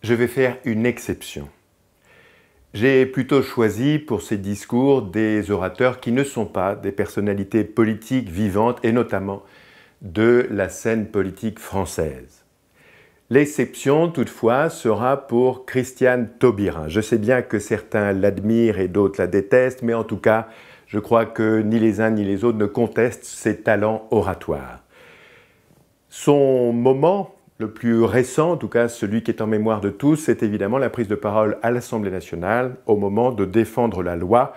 je vais faire une exception. J'ai plutôt choisi pour ces discours des orateurs qui ne sont pas des personnalités politiques vivantes et notamment de la scène politique française. L'exception, toutefois, sera pour Christiane Taubira. Je sais bien que certains l'admirent et d'autres la détestent, mais en tout cas, je crois que ni les uns ni les autres ne contestent ses talents oratoires. Son moment le plus récent, en tout cas celui qui est en mémoire de tous, c'est évidemment la prise de parole à l'Assemblée nationale au moment de défendre la loi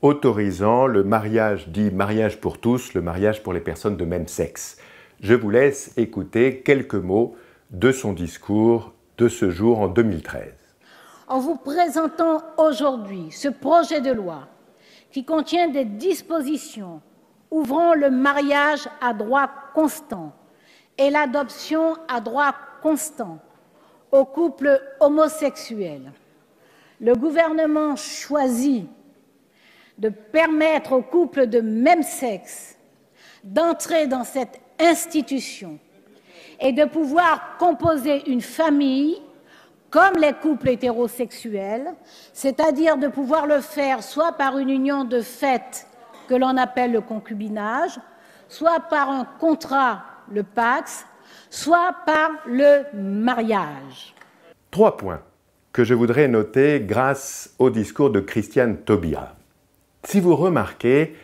autorisant le mariage dit mariage pour tous, le mariage pour les personnes de même sexe. Je vous laisse écouter quelques mots de son discours de ce jour en 2013. En vous présentant aujourd'hui ce projet de loi qui contient des dispositions ouvrant le mariage à droit constant et l'adoption à droit constant aux couples homosexuels, le gouvernement choisit de permettre aux couples de même sexe d'entrer dans cette institution et de pouvoir composer une famille comme les couples hétérosexuels, c'est-à-dire de pouvoir le faire soit par une union de fait que l'on appelle le concubinage, soit par un contrat, le PACS, soit par le mariage. 3 points que je voudrais noter grâce au discours de Christiane Taubira. Si vous remarquez,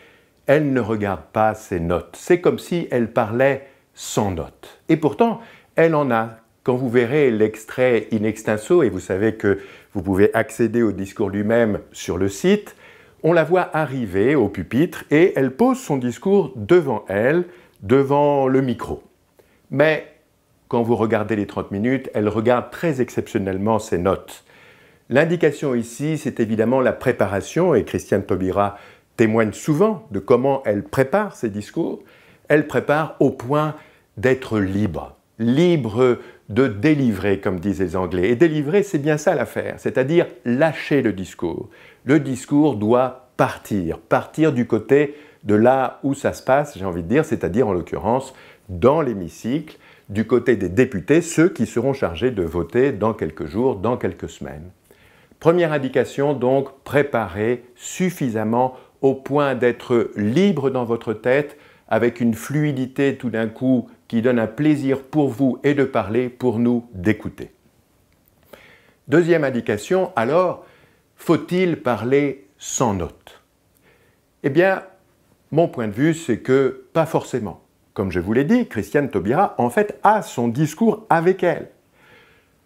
elle ne regarde pas ses notes. C'est comme si elle parlait sans notes. Et pourtant, elle en a. Quand vous verrez l'extrait in extenso, et vous savez que vous pouvez accéder au discours lui-même sur le site, on la voit arriver au pupitre et elle pose son discours devant elle, devant le micro. Mais quand vous regardez les 30 minutes, elle regarde très exceptionnellement ses notes. L'indication ici, c'est évidemment la préparation, et Christiane Taubira témoigne souvent de comment elle prépare ses discours. Elle prépare au point d'être libre, libre de délivrer, comme disent les Anglais. Et délivrer, c'est bien ça l'affaire, c'est-à-dire lâcher le discours. Le discours doit partir du côté de là où ça se passe, j'ai envie de dire, c'est-à-dire en l'occurrence dans l'hémicycle, du côté des députés, ceux qui seront chargés de voter dans quelques jours, dans quelques semaines. Première indication, donc, préparez suffisamment au point d'être libre dans votre tête, avec une fluidité tout d'un coup qui donne un plaisir pour vous et de parler, pour nous d'écouter. Deuxième indication, alors, faut-il parler sans notes? Eh bien, mon point de vue, c'est que pas forcément. Comme je vous l'ai dit, Christiane Taubira, en fait, a son discours avec elle.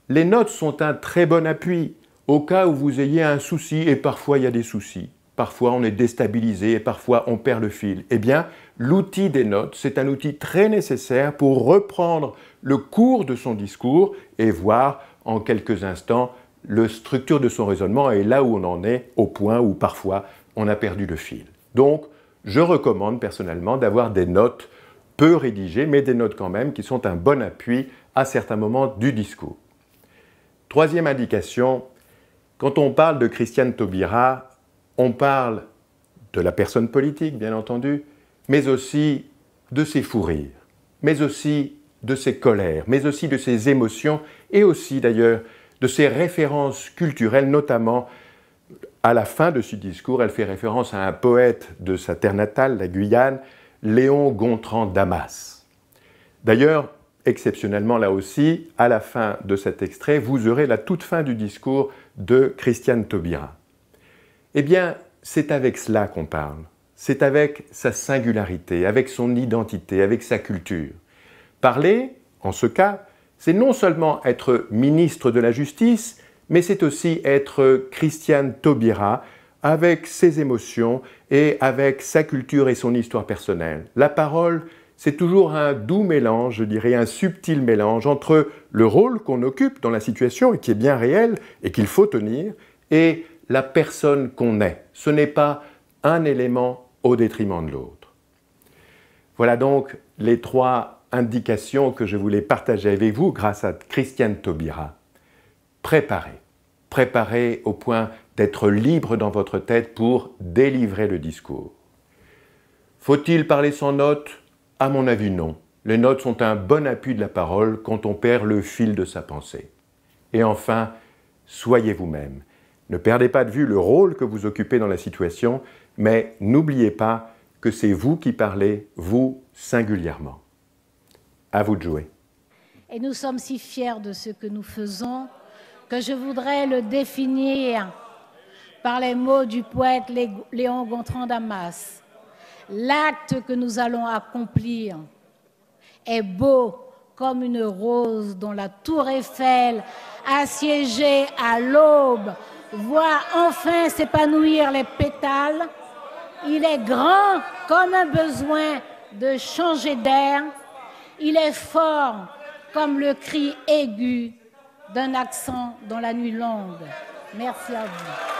Les notes sont un très bon appui au cas où vous ayez un souci, et parfois il y a des soucis. Parfois on est déstabilisé et parfois on perd le fil. Eh bien, l'outil des notes, c'est un outil très nécessaire pour reprendre le cours de son discours et voir en quelques instants la structure de son raisonnement et là où on en est au point où parfois on a perdu le fil. Donc, je recommande personnellement d'avoir des notes peu rédigées, mais des notes quand même qui sont un bon appui à certains moments du discours. Troisième indication, quand on parle de Christiane Taubira, on parle de la personne politique, bien entendu, mais aussi de ses fous rires, mais aussi de ses colères, mais aussi de ses émotions et aussi d'ailleurs de ses références culturelles, notamment à la fin de ce discours, elle fait référence à un poète de sa terre natale, la Guyane, Léon Gontran Damas. D'ailleurs, exceptionnellement là aussi, à la fin de cet extrait, vous aurez la toute fin du discours de Christiane Taubira. Eh bien, c'est avec cela qu'on parle. C'est avec sa singularité, avec son identité, avec sa culture. Parler, en ce cas, c'est non seulement être ministre de la Justice, mais c'est aussi être Christiane Taubira avec ses émotions et avec sa culture et son histoire personnelle. La parole, c'est toujours un doux mélange, je dirais un subtil mélange entre le rôle qu'on occupe dans la situation et qui est bien réel et qu'il faut tenir, et la personne qu'on est. Ce n'est pas un élément au détriment de l'autre. Voilà donc les 3 indications que je voulais partager avec vous grâce à Christiane Taubira. Préparez au point d'être libre dans votre tête pour délivrer le discours. Faut-il parler sans notes? À mon avis, non. Les notes sont un bon appui de la parole quand on perd le fil de sa pensée. Et enfin, soyez vous-même. Ne perdez pas de vue le rôle que vous occupez dans la situation, mais n'oubliez pas que c'est vous qui parlez, vous singulièrement. À vous de jouer. Et nous sommes si fiers de ce que nous faisons que je voudrais le définir par les mots du poète Léon Gontran Damas. L'acte que nous allons accomplir est beau comme une rose dont la tour Eiffel, assiégée à l'aube, voit enfin s'épanouir les pétales. Il est grand comme un besoin de changer d'air. Il est fort comme le cri aigu d'un accent dans la nuit longue. Merci à vous.